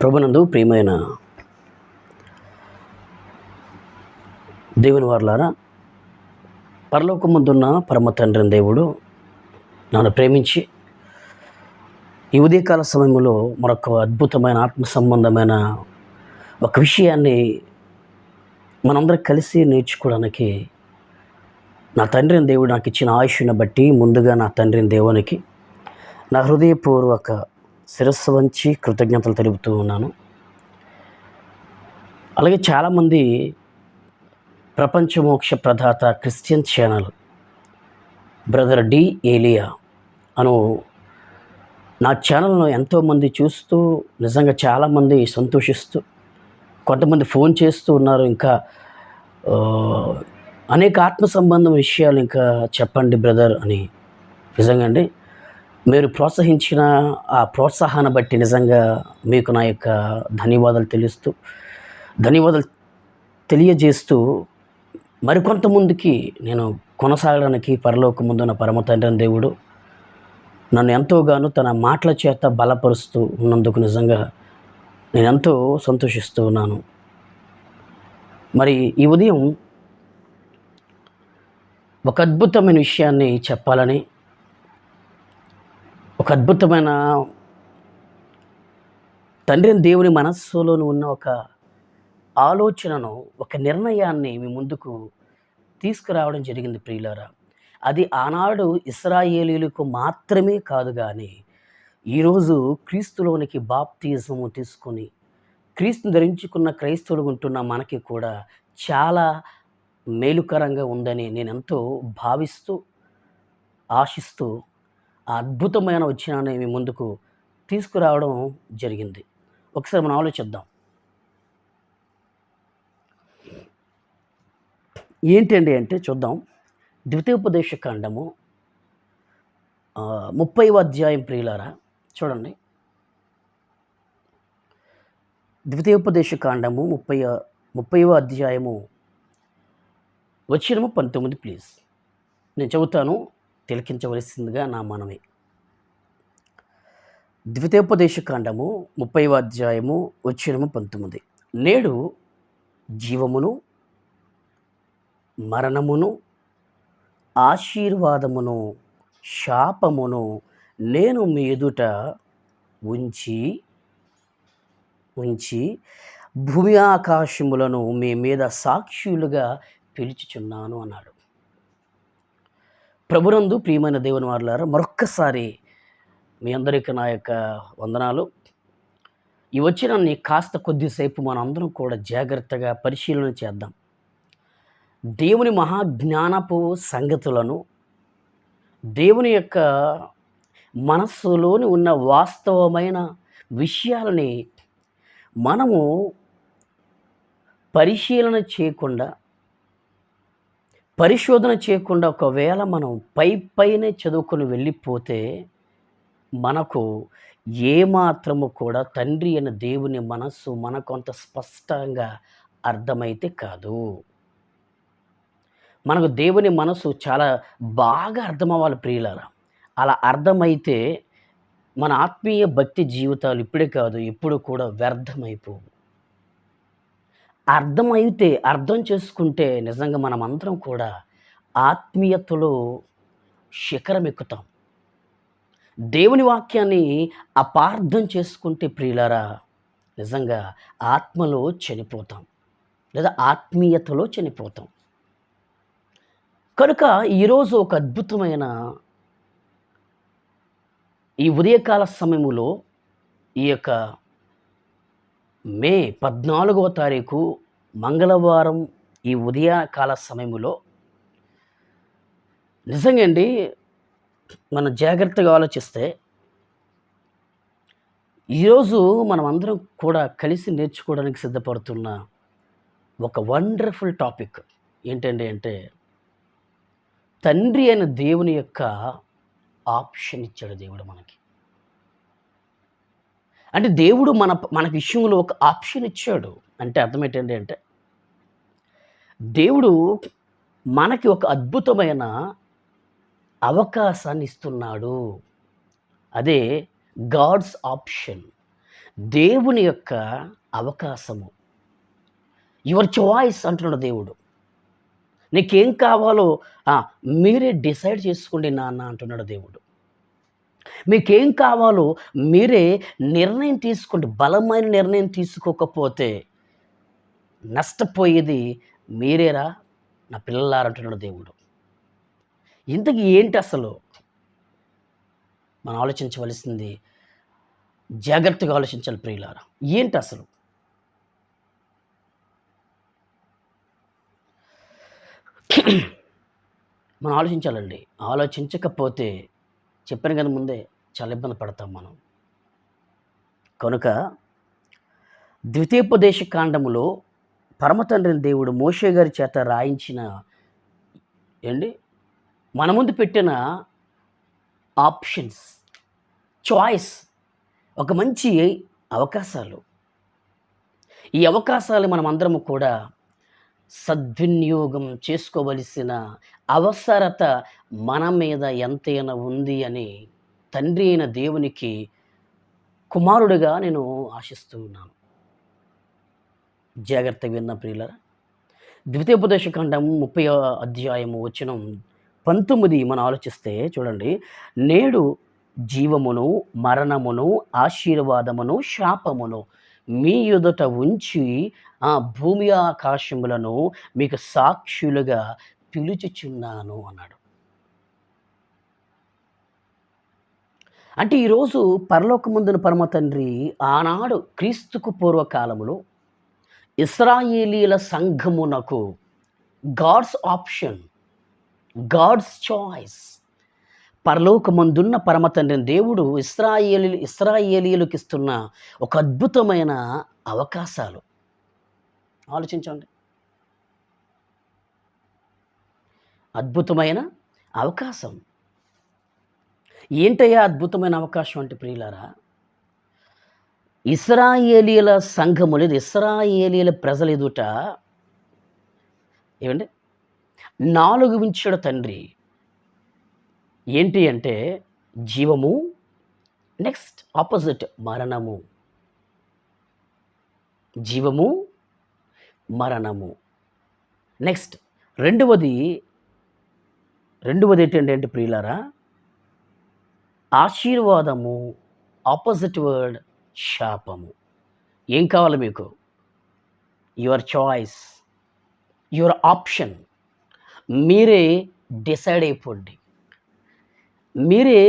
ప్రభునందు ప్రియమైన దేవుని వారలారా, పరలోకమందున్న పరమ తండ్రి దేవుడు నన్ను ప్రేమించి ఈ ఉదయకాల సమయంలో మరొక అద్భుతమైన ఆత్మ సంబంధమైన ఒక విషయాన్ని మనందరం కలిసి నేర్చుకోవడానికి నా తండ్రిని దేవుడు నాకు ఇచ్చిన ఆయుష్ను బట్టి ముందుగా నా తండ్రిని దేవునికి నా హృదయపూర్వక శిరస్సు వంచి కృతజ్ఞతలు తెలుపుతూ ఉన్నాను. అలాగే చాలామంది ప్రపంచ మోక్ష ప్రదాత క్రిస్టియన్ ఛానల్ బ్రదర్ డి ఏలియా అను నా ఛానల్ను ఎంతోమంది చూస్తూ నిజంగా చాలామంది సంతోషిస్తూ కొంతమంది ఫోన్ చేస్తూ ఉన్నారు. ఇంకా అనేక ఆత్మ సంబంధం విషయాలు ఇంకా చెప్పండి బ్రదర్ అని. నిజంగా అండి, మీరు ప్రోత్సహించిన ఆ ప్రోత్సాహాన్ని బట్టి నిజంగా మీకు నా యొక్క ధన్యవాదాలు తెలియజేస్తూ మరికొంతమందికి నేను కొనసాగడానికి పరలోకమందున్న పరమ తండ్రి దేవుడు నన్ను ఎంతోగానో తన మాటల చేత బలపరుస్తూ ఉన్నందుకు నిజంగా నేను ఎంతో సంతోషిస్తూ ఉన్నాను. మరి ఈ ఉదయం ఒక అద్భుతమైన విషయాన్ని చెప్పాలని, ఒక అద్భుతమైన తండ్రి దేవుని మనస్సులోని ఉన్న ఒక ఆలోచనను, ఒక నిర్ణయాన్ని మీ ముందుకు తీసుకురావడం జరిగింది ప్రియులారా. అది ఆనాడు ఇశ్రాయేలీయులకు మాత్రమే కాదు, కానీ ఈరోజు క్రీస్తులోనికి బాప్తిజము తీసుకొని క్రీస్తుని ధరించుకున్న క్రైస్తవులు ఉంటున్న మనకి కూడా చాలా మేలుకరంగా ఉందని నేను ఎంతో భావిస్తూ ఆశిస్తూ ఆ అద్భుతమైన వచనాన్ని మీ ముందుకు తీసుకురావడం జరిగింది. ఒకసారి మనం ఆలోచిద్దాం. ఏంటండి అంటే చూద్దాం. ద్వితీయోపదేశ కాండము 30వ అధ్యాయం ప్రియులారా, చూడండి. ద్వితీయోపదేశ కాండము 30వ అధ్యాయము వచనము 19 ప్లీజ్. నేను చెబుతాను, తిలకించవలసిందిగా నా మనవి. ద్వితీయోపదేశ కాండము 30వ అధ్యాయము వచనము 19. నేడు జీవమును మరణమును ఆశీర్వాదమును శాపమును నేను మీ ఎదుట ఉంచి భూమి ఆకాశములను మీ మీద సాక్షులుగా పిలుచుచున్నాను అన్నాడు. ప్రభునందు ప్రియమైన దేవుని వారలారా, మరొక్కసారి మీ అందరికీ నా యొక్క వందనాలు. ఈ వచనాన్ని కాస్త కొద్దిసేపు మనం అందరం కూడా జాగ్రత్తగా పరిశీలన చేద్దాం. దేవుని మహాజ్ఞానపు సంగతులను, దేవుని యొక్క మనస్సులోని ఉన్న వాస్తవమైన విషయాలని మనము పరిశోధన చేయకుండా ఒకవేళ మనం పైనే చదువుకొని వెళ్ళిపోతే మనకు ఏమాత్రము కూడా తండ్రి అయిన దేవుని మనస్సు మనకు అంత స్పష్టంగా అర్థమైతే కాదు. మనకు దేవుని మనసు చాలా బాగా అర్థమవ్వాలి ప్రియులారా. అలా అర్థమైతే మన ఆత్మీయ భక్తి జీవితాలు ఇప్పుడే కాదు ఎప్పుడు కూడా వ్యర్థమైపోవు. అర్థం చేసుకుంటే నిజంగా మనమందరం కూడా ఆత్మీయతలో శిఖరం ఎక్కుతాం. దేవుని వాక్యాన్ని అపార్థం చేసుకుంటే ప్రియులారా, నిజంగా ఆత్మలో చనిపోతాం, లేదా ఆత్మీయతలో చనిపోతాం. కనుక ఈరోజు ఒక అద్భుతమైన ఈ ఉదయకాల సమయములో, ఈ యొక్క మే 14వ తారీఖు మంగళవారం ఈ ఉదయకాల సమయములో నిజంగా అండి, మనం జాగ్రత్తగా ఆలోచిస్తే ఈరోజు మనం అందరం కూడా కలిసి నేర్చుకోవడానికి సిద్ధపడుతున్న ఒక వండర్ఫుల్ టాపిక్ ఏంటండి అంటే, తండ్రి అయిన దేవుని యొక్క ఆప్షన్ ఇచ్చాడు దేవుడు మనకి. అంటే దేవుడు మన విషయంలో ఒక ఆప్షన్ ఇచ్చాడు. అంటే అర్థం ఏంటండి అంటే, దేవుడు మనకి ఒక అద్భుతమైన అవకాశాన్ని ఇస్తున్నాడు. అదే గాడ్స్ ఆప్షన్. దేవుని యొక్క అవకాశము. యువర్ చాయిస్ అంటున్నాడు దేవుడు. నీకేం కావాలో మీరే డిసైడ్ చేసుకోండి నాన్న అంటున్నాడు దేవుడు. మీకేం కావాలో మీరే నిర్ణయం తీసుకోండి. బలమైన నిర్ణయం తీసుకోకపోతే నష్టపోయేది మీరేరా నా పిల్లలారా అంటున్నాడు దేవుడు. ఇంతకీ ఏంటి అసలు? మనం ఆలోచించవలసింది, జాగ్రత్తగా ఆలోచించాలి ప్రియులారా. ఏంటి అసలు? మనం ఆలోచించాలండి. ఆలోచించకపోతే చెప్పాను కదా ముందే, చాలా ఇబ్బంది పడతాం మనం. కనుక ద్వితీయోపదేశ కాండములో పరమతండ్రిని దేవుడు మోషే గారి చేత రాయించిన మన ముందు పెట్టిన ఆప్షన్స్, చాయిస్, ఒక మంచి అవకాశాలు. ఈ అవకాశాలు మనమందరము కూడా సద్వినియోగం చేసుకోవలసిన అవసరత మన మీద ఎంతైనా ఉంది అని తండ్రి అయిన దేవునికి కుమారుడిగా నేను ఆశిస్తూ ఉన్నాను. జాగ్రత్తగా విన్న ప్రియులారా, ద్వితీయోపదేశకాండం 30వ అధ్యాయము వచనం 19 మనం ఆలోచిస్తే చూడండి. నేడు జీవమును మరణమును ఆశీర్వాదమును శాపమును మీ ఎదుట ఉంచి భూమి ఆకాశములను మీకు సాక్షులుగా పిలుచుచున్నాను అన్నాడు. అంటే ఈరోజు పరలోకమందున పరమ తండ్రి ఆనాడు క్రీస్తుకు పూర్వకాలములో ఇశ్రాయేలీల సంఘమునకు గాడ్స్ ఆప్షన్, గాడ్స్ చాయిస్, పరలోకమందున్న పరమ తండ్రిని దేవుడు ఇశ్రాయేలీలకు ఇస్తున్న ఒక అద్భుతమైన అవకాశాలు. ఆలోచించండి. అద్భుతమైన అవకాశం. ఏంటయ్యా అద్భుతమైన అవకాశం అంటే ప్రియులారా, ఇశ్రాయేలీల సంఘము లేదు, ఇశ్రాయేలీల ప్రజల ఎదుట 4 ఉంచాడు తండ్రి. ఏంటి అంటే జీవము, నెక్స్ట్ ఆపోజిట్ మరణము. జీవము, మరణము. నెక్స్ట్ రెండవది ఏంటంటే ప్రియులారా, ఆశీర్వాదము, ఆపోజిట్ వర్డ్ శాపము. ఏం కావాలి మీకు? Your choice, your option. మీరే డిసైడ్ అయిపోండి, మీరే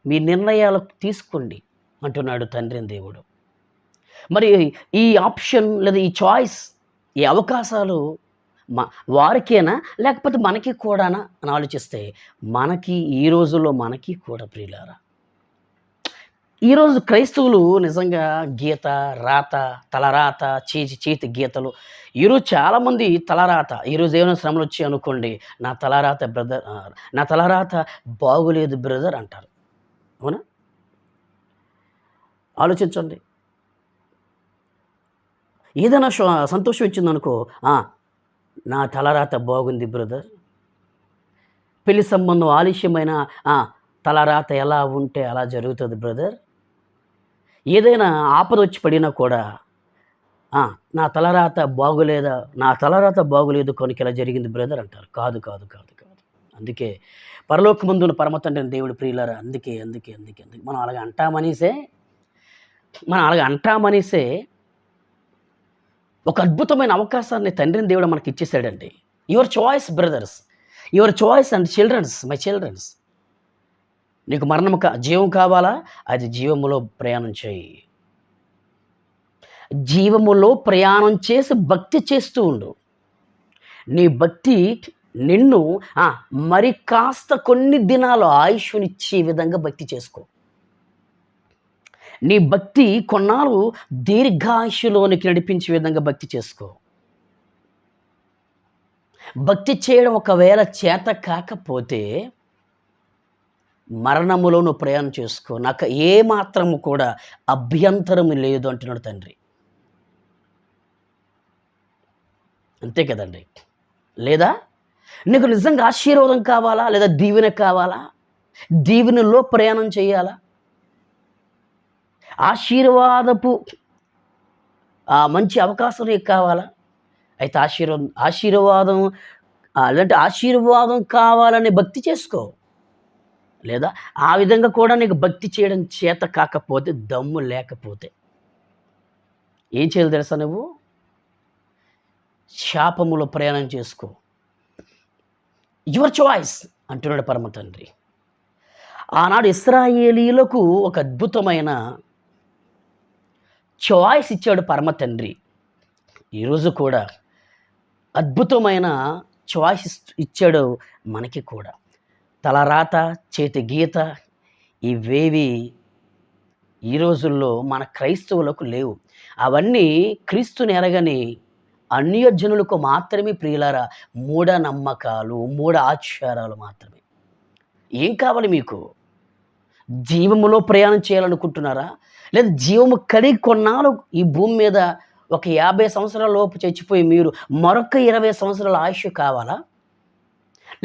మీ నిర్ణయాలు తీసుకోండి అంటున్నాడు తండ్రి దేవుడు. మరి ఈ ఆప్షన్ లేదా ఈ చాయిస్, ఈ అవకాశాలు వారికేనా లేకపోతే మనకి కూడానా అని ఆలోచిస్తే మనకి ఈ రోజుల్లో మనకి కూడా ప్రియులారా. ఈరోజు క్రైస్తవులు నిజంగా గీత, రాత, తలరాత, చేతి గీతలు. ఈరోజు చాలామంది తలరాత, ఈరోజు ఏమైనా శ్రమలు వచ్చాయి అనుకోండి, నా తలరాత బాగులేదు బ్రదర్ అంటారు. అవునా? ఆలోచించండి. ఏదైనా సంతోషం వచ్చిందనుకో, నా తలరాత బాగుంది బ్రదర్. పెళ్లి సంబంధం ఆలస్యమైన తలరాత ఎలా ఉంటే అలా జరుగుతుంది బ్రదర్. ఏదైనా ఆపద వచ్చి పడినా కూడా నా తలరాత బాగులేదు కనుక ఇలా జరిగింది బ్రదర్ అంటారు. కాదు. అందుకే పరలోకమందున పరమ తండ్రిని దేవుడు ప్రియులారా, అందుకే మనం అలాగ అంటామనిసే ఒక అద్భుతమైన అవకాశాన్ని తండ్రిని దేవుడు మనకి ఇచ్చేసాడండి. Your choice brothers, your choice and childrens, my childrens. నీకు జీవం కావాలా? అది జీవములో ప్రయాణం చేయి. జీవములో ప్రయాణం చేసి భక్తి చేస్తూ ఉండు. నీ భక్తి నిన్ను మరి కాస్త కొన్ని దినాలు ఆయుష్నిచ్చే విధంగా భక్తి చేసుకో. నీ భక్తి కొన్నాళ్ళు దీర్ఘాయుషులోనికి నడిపించే విధంగా భక్తి చేసుకో. భక్తి చేయడం ఒకవేళ చేత కాకపోతే మరణములో నువ్వు ప్రయాణం చేసుకో. నాకు ఏమాత్రము కూడా అభ్యంతరం లేదు అంటున్నాడు తండ్రి. అంతే కదండి. లేదా నీకు నిజంగా ఆశీర్వాదం కావాలా, లేదా దీవెన కావాలా? దీవెనలో ప్రయాణం చేయాలా? ఆశీర్వాదపు మంచి అవకాశం నీకు కావాలా? అయితే ఆశీర్వాదం లేదంటే ఆశీర్వాదం కావాలనే భక్తి చేసుకో. లేదా ఆ విధంగా కూడా నీకు భక్తి చేయడం చేత కాకపోతే, దమ్ము లేకపోతే ఏం చేయాలో తెలుసా నువ్వు? శాపములో ప్రయాణం చేసుకో. యువర్ చాయిస్ అంటున్నాడు పరమ తండ్రి. ఆనాడు ఇశ్రాయేలీయులకు ఒక అద్భుతమైన చాయిస్ ఇచ్చాడు పరమ తండ్రి. ఈరోజు కూడా అద్భుతమైన చాయిస్ ఇచ్చాడు మనకి కూడా. తలరాత, చేతి గీత ఇవేవి ఈ రోజుల్లో మన క్రైస్తవులకు లేవు. అవన్నీ క్రీస్తుని ఎరగని అన్యజనులకు మాత్రమే ప్రియులారా మూఢనమ్మకాలు, మూఢ ఆచారాలు మాత్రమే. ఏం కావాలి మీకు? జీవములో ప్రయాణం చేయాలనుకుంటున్నారా? లేదా జీవము కలిగి కొన్నాళ్ళు ఈ భూమి మీద ఒక 50 సంవత్సరాల లోపు చచ్చిపోయి మీరు మరొక 20 సంవత్సరాల ఆయుష్ కావాలా?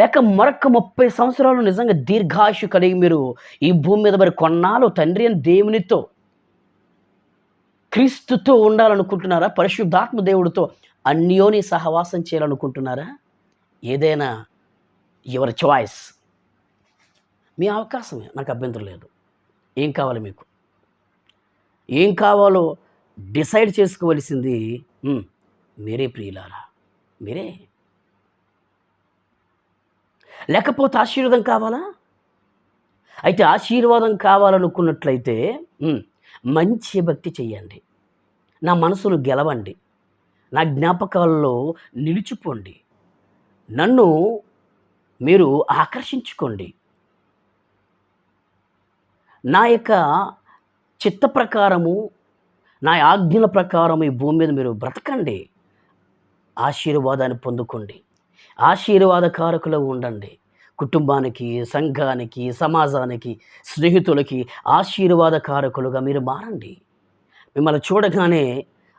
లేక మరొక 30 సంవత్సరాలు నిజంగా దీర్ఘాయుషు కలిగి మీరు ఈ భూమి మీద మరి కొన్నాళ్ళు తండ్రి అని దేవునితో, క్రీస్తుతో ఉండాలనుకుంటున్నారా? పరిశుద్ధాత్మ దేవుడితో అన్యోని సహవాసం చేయాలనుకుంటున్నారా? ఏదైనా యువర్ చాయిస్, మీ అవకాశమే, నాకు అభ్యంతరం లేదు. ఏం కావాలి మీకు? ఏం కావాలో డిసైడ్ చేసుకోవలసింది మీరే ప్రియులారా, మీరే. లేకపోతే ఆశీర్వాదం కావాలా? అయితే ఆశీర్వాదం కావాలనుకున్నట్లయితే మంచి భక్తి చెయ్యండి. నా మనసును గెలవండి. నా జ్ఞాపకాల్లో నిలిచిపోండి. నన్ను మీరు ఆకర్షించుకోండి. నా యొక్క చిత్త ప్రకారము, నా ఆజ్ఞల ప్రకారం ఈ భూమి మీద మీరు బ్రతకండి. ఆశీర్వాదాన్ని పొందుకోండి. ఆశీర్వాదకారకులు ఉండండి. కుటుంబానికి, సంఘానికి, సమాజానికి, స్నేహితులకి ఆశీర్వాదకారకులుగా మీరు మారండి. మిమ్మల్ని చూడగానే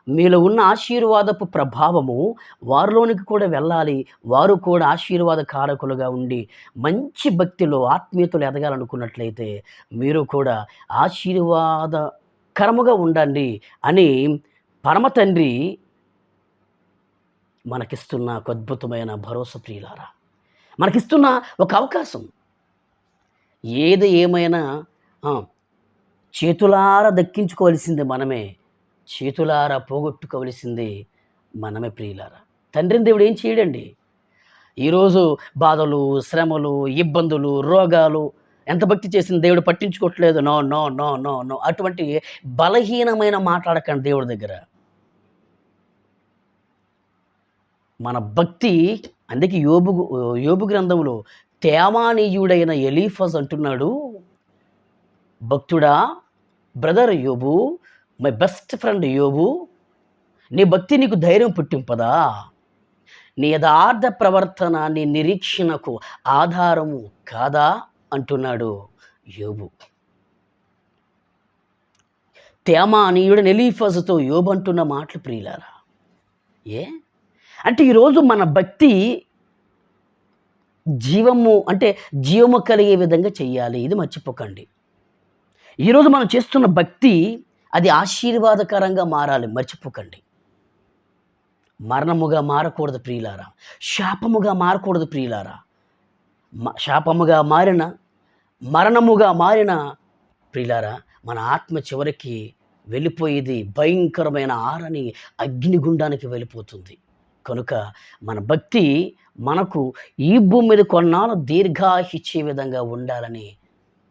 మీలో ఉన్న ఆశీర్వాదపు ప్రభావము వారిలోనికి కూడా వెళ్ళాలి. వారు కూడా ఆశీర్వాదకారకులుగా ఉండి మంచి భక్తిలో, ఆత్మీయతలో ఎదగాలనుకున్నట్లయితే మీరు కూడా ఆశీర్వాదకరముగా ఉండండి అని పరమ తండ్రి మనకిస్తున్న ఒక అద్భుతమైన భరోసా ప్రియులారా. మనకిస్తున్న ఒక అవకాశం. ఏది ఏమైనా చేతులారా దక్కించుకోవలసింది మనమే, చేతులారా పోగొట్టుకోవలసింది మనమే ప్రియులారా. తండ్రిని దేవుడు ఏం చేయడండి. ఈరోజు బాధలు, శ్రమలు, ఇబ్బందులు, రోగాలు ఎంత భక్తి చేసిన దేవుడు పట్టించుకోవట్లేదు. No no no no no అటువంటి బలహీనమైన మాట్లాడకండి దేవుడి దగ్గర. మన భక్తి, అందుకే యోబు గ్రంథంలో తేమానీయుడైన ఎలీఫజ్ అంటున్నాడు, భక్తుడా, బ్రదర్ యోబు, మై బెస్ట్ ఫ్రెండ్ యోబు, నీ భక్తి నీకు ధైర్యం పుట్టింపదా? నీ యథార్థ ప్రవర్తన నీ నిరీక్షణకు ఆధారము కాదా అంటున్నాడు యోబు. తేమానీయుడైన ఎలీఫజుతో యోబు అంటున్న మాటలు ప్రియులారా. అంటే ఈరోజు మన భక్తి జీవము కలిగే విధంగా చెయ్యాలి. ఇది మర్చిపోకండి. ఈరోజు మనం చేస్తున్న భక్తి అది ఆశీర్వాదకరంగా మారాలి, మర్చిపోకండి. మరణముగా మారకూడదు ప్రియులారా. శాపముగా మారకూడదు ప్రియులారా. శాపముగా మారిన, మరణముగా మారిన ప్రియులారా, మన ఆత్మ చివరికి వెళ్ళిపోయేది భయంకరమైన ఆరని అగ్నిగుండానికి వెళ్ళిపోతుంది. కనుక మన భక్తి మనకు ఈ భూమి మీద కొన్నాళ్ళు దీర్ఘాయుషిచ్చే విధంగా ఉండాలని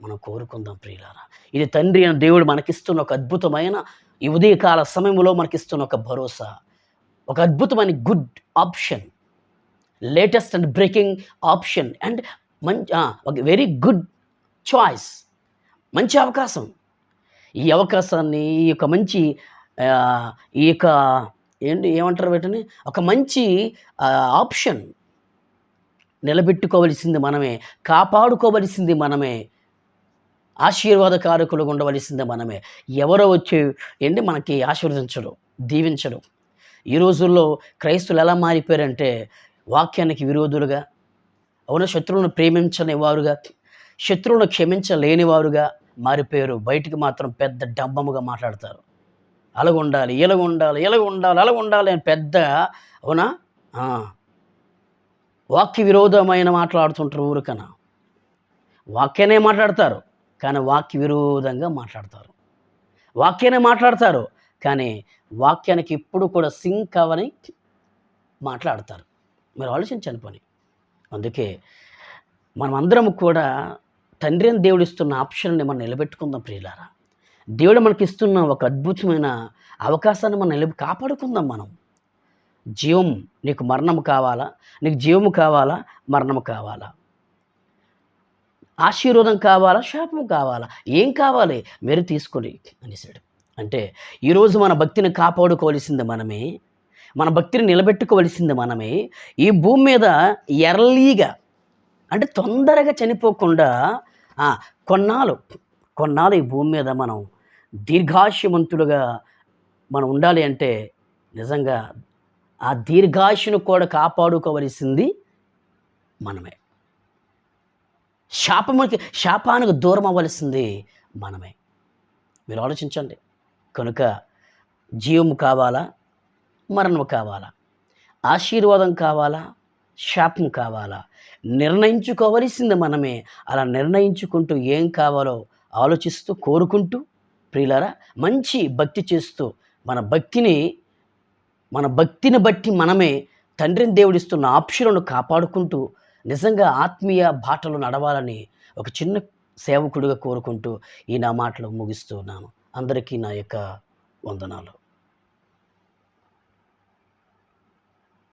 మనం కోరుకుందాం ప్రియులారా. ఇది తండ్రి అయిన దేవుడు మనకిస్తున్న ఒక అద్భుతమైన ఈ ఉదయకాల సమయంలో మనకిస్తున్న ఒక భరోసా, ఒక అద్భుతమైన good option, latest and breaking option and ఒక వెరీ గుడ్ చాయిస్, మంచి అవకాశం. ఈ అవకాశాన్ని, ఈ యొక్క మంచి ఈ యొక్క ఏమంటారు వీటిని, ఒక మంచి ఆప్షన్ నిలబెట్టుకోవలసింది మనమే, కాపాడుకోవలసింది మనమే, ఆశీర్వాదకారకులుగా ఉండవలసింది మనమే. ఎవరో వచ్చి మనకి ఆశీర్వదించడు, దీవించడు. ఈ రోజుల్లో క్రైస్తువులు ఎలా మారిపోయారంటే వాక్యానికి విరోధులుగా, శత్రువులను ప్రేమించని వారుగా, శత్రువులను క్షమించలేని వారుగా, మారిపోయారు. బయటికి మాత్రం పెద్ద డంబముగా మాట్లాడతారు. అలాగుండాలి, ఇలాగుండాలి, ఇలాగుండాలి, అలాగుండాలి అని పెద్ద అవునా? ఆ! వాక్య విరోధమైన మాట్లాడుతుంటారు ఊరికన. వాక్యాన్నే మాట్లాడతారు, కానీ వాక్య విరోధంగా మాట్లాడతారు. వాక్యాన్నే మాట్లాడతారు, కానీ వాక్యానికి ఎప్పుడు కూడా సింక్ అవ్వని మాట్లాడతారు. మీరు ఆలోచించండి పోనీ. అందుకే మనమందరం కూడా తండ్రి అయిన దేవుడిస్తున్న ఆప్షన్‌ని మనం నిలబెట్టుకుందాం ప్రియులారా. దేవుడు మనకిస్తున్న ఒక అద్భుతమైన అవకాశాన్ని మనం కాపాడుకుందాం మనం. జీవం నీకు మరణము కావాలా? నీకు జీవము కావాలా? మరణము కావాలా? ఆశీర్వాదం కావాలా? శాపం కావాలా? ఏం కావాలి? మీరు తీసుకొని అనేసాడు. అంటే ఈరోజు మన భక్తిని కాపాడుకోవాల్సింది మనమే. మన భక్తిని నిలబెట్టుకోవాల్సింది మనమే. ఈ భూమి మీద ఎర్లీగా అంటే తొందరగా చనిపోకుండా ఆ! కొన్నాళ్ళు ఈ భూమి మీద మనం దీర్ఘాయుష్మంతులుగా మనం ఉండాలి అంటే నిజంగా ఆ దీర్ఘాయుష్ను కూడా కాపాడుకోవలసింది మనమే. శాపానికి దూరం అవ్వాల్సింది మనమే. మీరు ఆలోచించండి. కనుక జీవము కావాలా? మరణము కావాలా? ఆశీర్వాదం కావాలా? శాపం కావాలా? నిర్ణయించుకోవలసింది మనమే. అలా నిర్ణయించుకుంటూ ఏం కావాలో ఆలోచిస్తూ, కోరుకుంటూ ప్రియులారా మంచి భక్తి చేస్తూ మన భక్తిని బట్టి మనమే తండ్రిని దేవుడిస్తున్న ఆప్షన్లను కాపాడుకుంటూ నిజంగా ఆత్మీయ బాటలో నడవాలని ఒక చిన్న సేవకుడిగా కోరుకుంటూ ఈ నా మాటలు ముగిస్తూ ఉన్నాను. అందరికీ నా యొక్క వందనాలు.